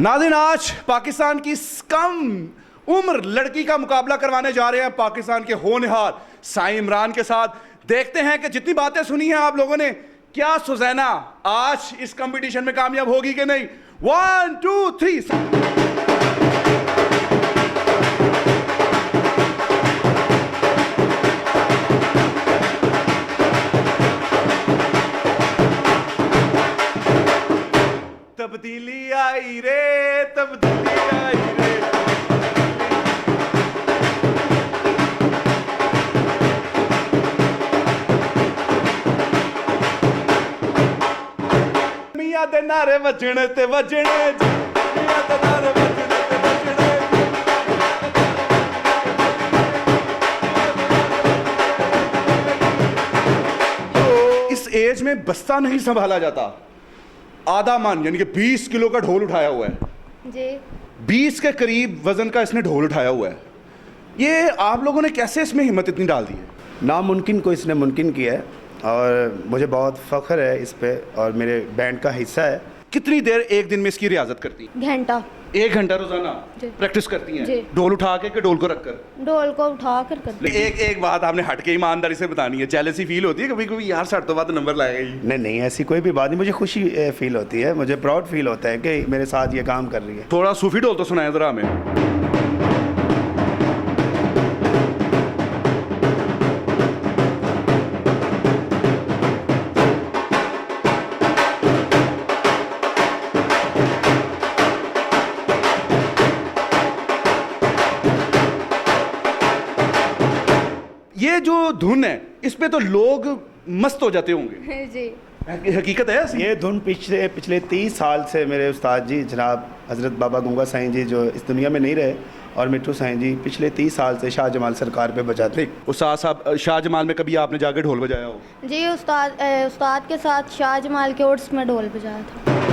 नाज़रीन, आज पाकिस्तान की कम उम्र लड़की का मुकाबला करवाने जा रहे हैं पाकिस्तान के होनहार साइन के साथ। देखते हैं कि जितनी बातें सुनी हैं आप लोगों ने, क्या सुज़ैना आज इस कंपटीशन में कामयाब होगी कि नहीं। 1 2 3 तब्दीली आई रे, तब्दीली आई रे। मियां दे नारे वजने ते वजने, मियां दे नारे वजने ते वजने। इस एज में बस्ता नहीं संभाला जाता। आधा मन यानी कि 20 किलो का ढोल उठाया हुआ है जी। 20 के करीब वजन का इसने ढोल उठाया हुआ है। ये आप लोगों ने कैसे इसमें हिम्मत इतनी डाल दी है? नामुमकिन को इसने मुमकिन किया है और मुझे बहुत फ़ख्र है इस पे और मेरे बैंड का हिस्सा है। कितनी देर एक दिन में इसकी रियाजत करती हैं? घंटा। 1 घंटा रोजाना प्रैक्टिस करती हैं? ढोल उठा के ढोल को रखकर? ढोल को उठा कर करती। एक बात आपने हट के ईमानदारी से बतानी है, जेलसी फील होती है कभी कभी यार 60 तो बाद नंबर लाएगा ही? नहीं, ऐसी कोई भी बात नहीं। मुझे खुशी फील होती है, मुझे प्राउड फील होता है कि मेरे साथ ये काम कर रही है। थोड़ा सूफी ढोल तो सुनाया जरा हमें। ये जो धुन है इस पे तो लोग मस्त हो जाते होंगे जी। हकीकत है ये धुन पिछले 30 साल से मेरे उस्ताद जी जनाब हज़रत बाबा गंगा साइन जी जो इस दुनिया में नहीं रहे और मिठू साइन जी पिछले 30 साल से शाह जमाल सरकार पे बजाते। उस्ताद साहब, शाह जमाल में कभी आपने जाके ढोल बजाया हो? जी, उस्ताद के साथ शाह जमाल के उर्स में ढोल बजाया था।